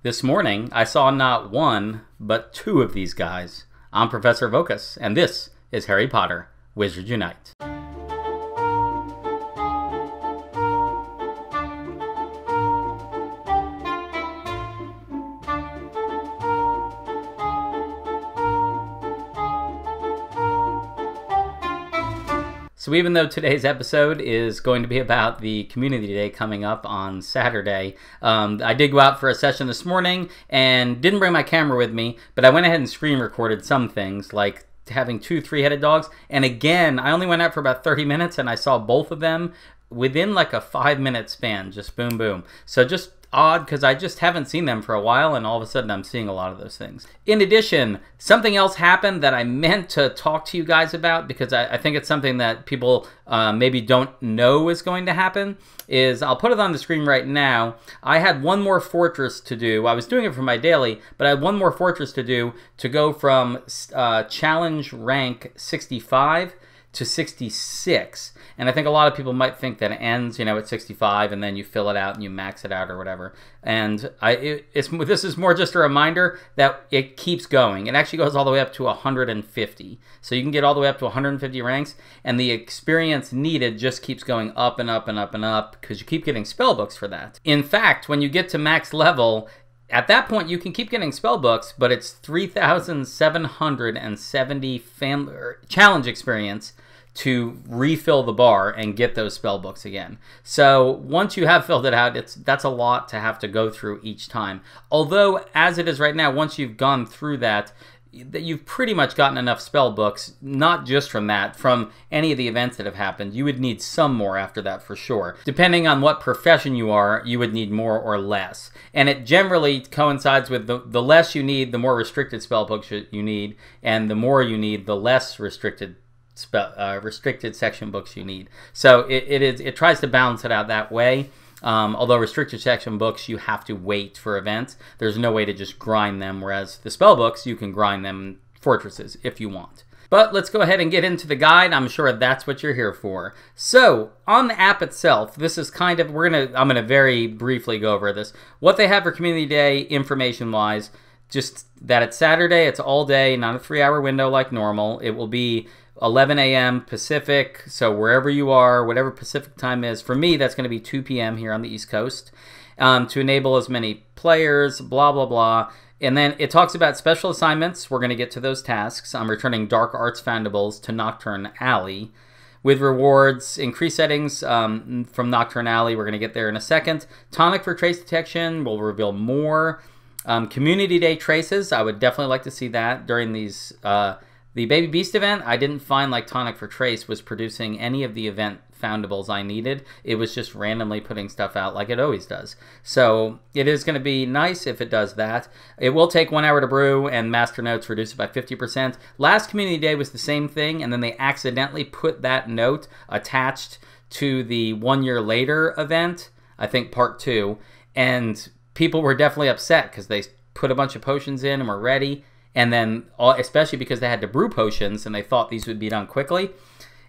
This morning, I saw not one, but two of these guys. I'm Professor Voqas, and this is Harry Potter, Wizards Unite. So even though today's episode is going to be about the Community Day coming up on Saturday, I did go out for a session this morning and didn't bring my camera with me, but I went ahead and screen recorded some things, like having two three-headed dogs. And again, I only went out for about 30 minutes and I saw both of them within like a 5-minute span, just boom, boom. So just odd, because I just haven't seen them for a while, and all of a sudden I'm seeing a lot of those things. In addition, something else happened that I meant to talk to you guys about, because I think it's something that people maybe don't know is going to happen, is I'll put it on the screen right now. I had one more fortress to do. I was doing it for my daily, but I had one more fortress to do to go from challenge rank 65 to 66. And I think a lot of people might think that it ends, at 65, and then you fill it out and you max it out or whatever. And this is more just a reminder that it keeps going. It actually goes all the way up to 150. So you can get all the way up to 150 ranks, and the experience needed just keeps going up and up and up and up, because you keep getting spell books for that. In fact, when you get to max level, at that point, you can keep getting spell books, but it's 3,770 challenge experience to refill the bar and get those spell books again. So once you have filled it out, that's a lot to have to go through each time. Although, as it is right now, once you've gone through that, you've pretty much gotten enough spell books, not just from that, from any of the events that have happened. You would need some more after that for sure. Depending on what profession you are, you would need more or less. And it generally coincides with the less you need, the more restricted spell books you need, and the more you need, the less restricted section books you need. So it tries to balance it out that way. Although restricted section books, you have to wait for events. There's no way to just grind them, whereas the spell books, you can grind them in fortresses if you want. But let's go ahead and get into the guide. I'm sure that's what you're here for. So on the app itself, this is kind of, I'm gonna very briefly go over this. What they have for Community Day information-wise, just that it's Saturday, it's all day, not a 3-hour window like normal. It will be 11 a.m. Pacific, so wherever you are, whatever Pacific time is. For me, that's going to be 2 p.m. here on the East Coast, to enable as many players, blah, blah, blah. And then it talks about special assignments. We're going to get to those tasks. I'm returning Dark Arts Foundables to Nocturne Alley. With rewards, increased settings from Nocturne Alley. We're going to get there in a second. Tonic for trace detection. We'll reveal more. Community Day traces. I would definitely like to see that during these... The Baby Beast event, I didn't find like Tonic for Trace was producing any of the event foundables I needed. It was just randomly putting stuff out like it always does. So it is going to be nice if it does that. It will take 1 hour to brew, and Master Notes reduce it by 50%. Last Community Day was the same thing, and then they accidentally put that note attached to the 1 year later event, I think part 2, and people were definitely upset because they put a bunch of potions in and were ready. And then, especially because they had to brew potions and they thought these would be done quickly,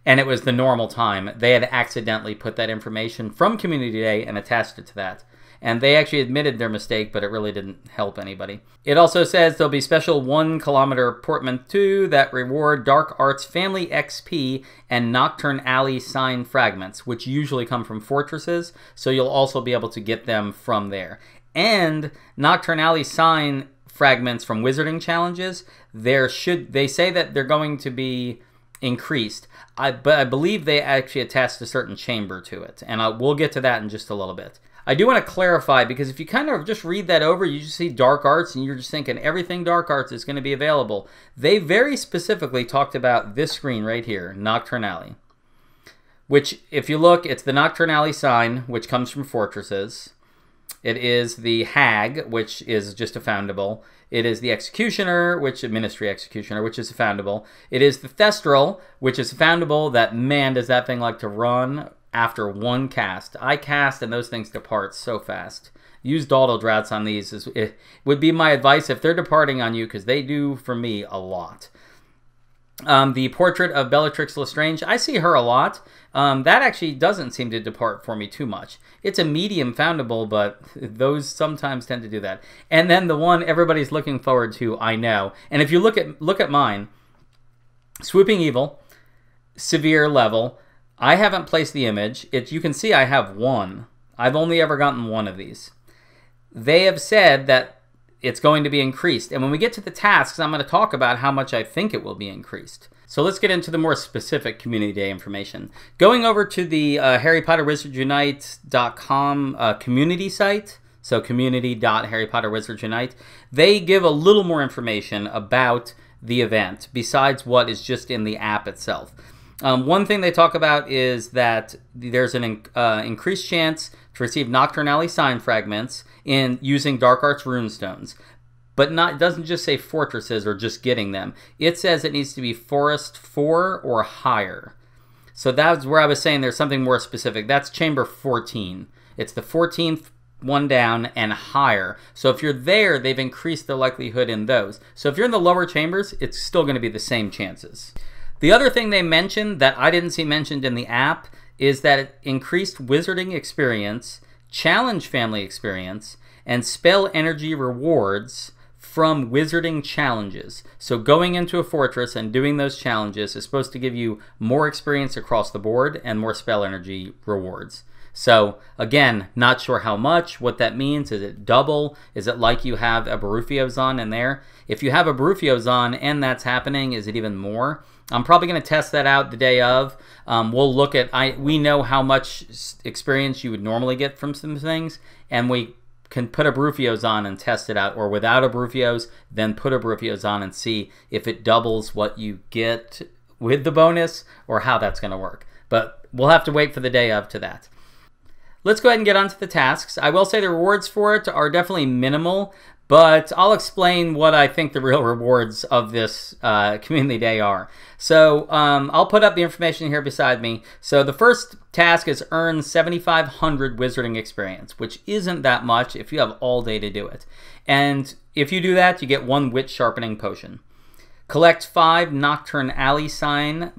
and it was the normal time, they had accidentally put that information from Community Day and attached it to that. And they actually admitted their mistake, but it really didn't help anybody. It also says there'll be special 1-kilometer portmanteau that reward Dark Arts Family XP and Nocturne Alley sign fragments, which usually come from fortresses, so you'll also be able to get them from there. And Nocturne Alley sign fragments from wizarding challenges, they say that they're going to be increased, but I believe they actually attach a certain chamber to it, and we'll get to that in just a little bit. I do want to clarify, because if you kind of just read that over, you just see Dark Arts and you're just thinking everything Dark Arts is going to be available. They very specifically talked about this screen right here, Nocturne Alley, which if you look, it's the Nocturne Alley sign, which comes from fortresses. It is the Hag, which is just a foundable. It is the Executioner, Ministry Executioner, which is a foundable. It is the Thestral, which is a foundable that, man, does that thing like to run after one cast. I cast and those things depart so fast. Use Dawdle Draughts on these. It would be my advice if they're departing on you, because they do for me a lot. The portrait of Bellatrix Lestrange, I see her a lot. That actually doesn't seem to depart for me too much. It's a medium foundable, but those sometimes tend to do that. And then the one everybody's looking forward to, I know. And if you look at mine, Swooping Evil, severe level. I haven't placed the image. You can see I have one. I've only ever gotten one of these. They have said that it's going to be increased. And when we get to the tasks, I'm going to talk about how much I think it will be increased. So let's get into the more specific Community Day information. Going over to the HarryPotterWizardsUnite.com community site, so community.HarryPotterWizardsUnite, they give a little more information about the event besides what is just in the app itself. One thing they talk about is that there's an increased chance to receive Nocturne Alley sign fragments in using Dark Arts runestones. But it doesn't just say fortresses or just getting them. It says it needs to be Forest 4 or higher. So that's where I was saying there's something more specific. That's Chamber 14. It's the 14th one down and higher. So if you're there, they've increased the likelihood in those. So if you're in the lower chambers, it's still going to be the same chances. The other thing they mentioned that I didn't see mentioned in the app is that it increased wizarding experience, challenge family experience, and spell energy rewards from wizarding challenges. So going into a fortress and doing those challenges is supposed to give you more experience across the board and more spell energy rewards. So again, not sure how much, what that means. Is it double? Is it like you have a Barufiozon in there? If you have a Barufiozon and that's happening, is it even more? I'm probably going to test that out the day of. We'll look at, we know how much experience you would normally get from some things, and we can put a Barufiozon and test it out, or without a Barufios, then put a Barufiozon and see if it doubles what you get with the bonus, or how that's going to work. But we'll have to wait for the day of to that. Let's go ahead and get on to the tasks. I will say the rewards for it are definitely minimal, but I'll explain what I think the real rewards of this Community Day are. So I'll put up the information here beside me. So the first task is earn 7,500 wizarding experience, which isn't that much if you have all day to do it. And if you do that, you get 1 wit sharpening potion. Collect 5 Nocturne Alley sign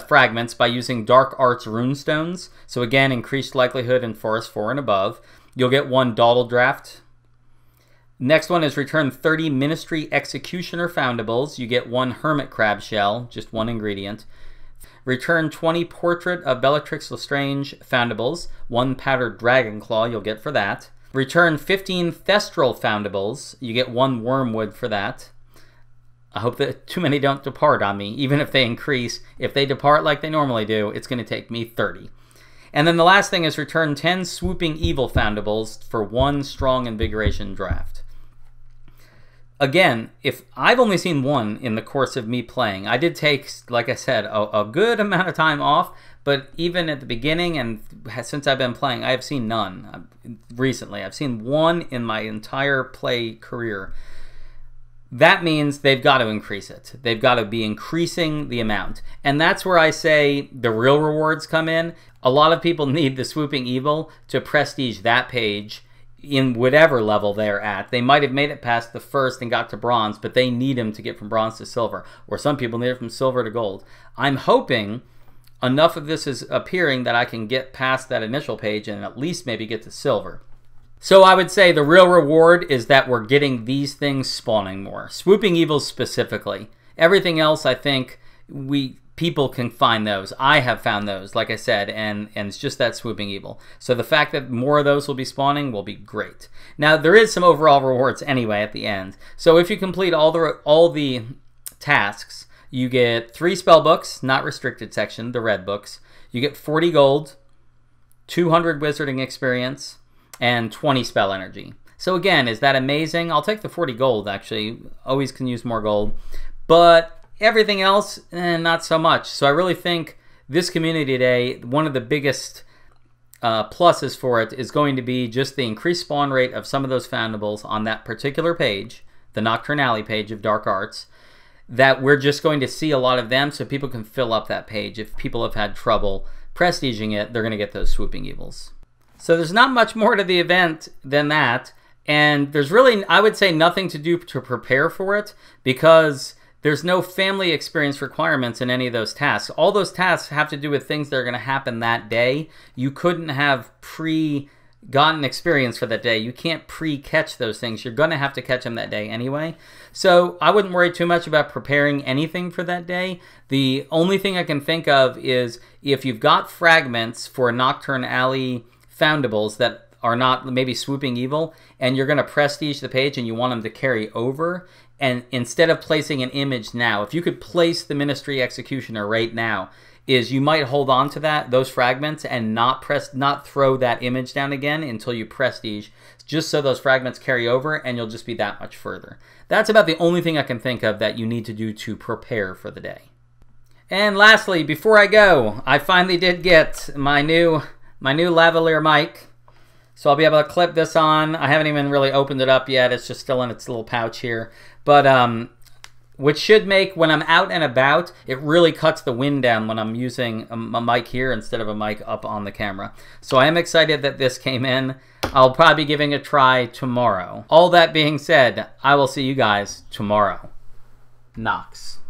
fragments by using Dark Arts runestones. So again, increased likelihood in Forest 4 and above. You'll get 1 Dawdle Draft. Next one is return 30 Ministry Executioner foundables. You get 1 Hermit Crab Shell, just 1 ingredient. Return 20 Portrait of Bellatrix Lestrange foundables. 1 Powdered Dragon Claw you'll get for that. Return 15 Thestral foundables. You get 1 Wormwood for that. I hope that too many don't depart on me, even if they increase. If they depart like they normally do, it's going to take me 30. And then the last thing is return 10 Swooping Evil foundables for 1 Strong Invigoration draft. Again, if I've only seen 1 in the course of me playing, I did take, like I said, a good amount of time off, but even at the beginning and since I've been playing, I have seen none recently. I've seen 1 in my entire play career. That means they've got to increase it. They've got to be increasing the amount. And that's where I say the real rewards come in. A lot of people need the Swooping Evil to prestige that page in whatever level they're at. They might have made it past the first and got to bronze, but they need them to get from bronze to silver. Or some people need it from silver to gold. I'm hoping enough of this is appearing that I can get past that initial page and at least maybe get to silver. So I would say the real reward is that we're getting these things spawning more. Swooping Evils specifically. Everything else, I think, people can find those. I have found those, like I said, and it's just that Swooping Evil. So the fact that more of those will be spawning will be great. Now, there is some overall rewards anyway at the end. So if you complete all the tasks, you get 3 spell books, not restricted section, the red books. You get 40 gold, 200 wizarding experience, and 20 spell energy. So again, is that amazing? I'll take the 40 gold, actually. Always can use more gold. But everything else, not so much. So I really think this Community Day, one of the biggest pluses for it is going to be just the increased spawn rate of some of those foundables on that particular page, the Nocturne Alley page of Dark Arts, that we're just going to see a lot of them so people can fill up that page. If people have had trouble prestiging it, they're going to get those Swooping Evils. So there's not much more to the event than that, and there's really, I would say, nothing to do to prepare for it, because There's no family experience requirements in any of those tasks. All those tasks have to do with things that are going to happen that day. You couldn't have gotten experience for that day. You can't pre-catch those things. You're going to have to catch them that day anyway. So I wouldn't worry too much about preparing anything for that day. The only thing I can think of is if you've got fragments for Nocturne Alley foundables that are not maybe swooping evil, and you're going to prestige the page and you want them to carry over, and instead of placing an image now, if you could place the Ministry Executioner right now, is you might hold on to those fragments and not throw that image down again until you prestige, just so those fragments carry over and you'll just be that much further. That's about the only thing I can think of that you need to do to prepare for the day. And lastly, before I go, I finally did get my new lavalier mic. So I'll be able to clip this on. I haven't even really opened it up yet. It's just still in its little pouch here. But which should make, when I'm out and about, it really cuts the wind down when I'm using a mic here instead of a mic up on the camera. So I am excited that this came in. I'll probably be giving it a try tomorrow. All that being said, I will see you guys tomorrow. Knox.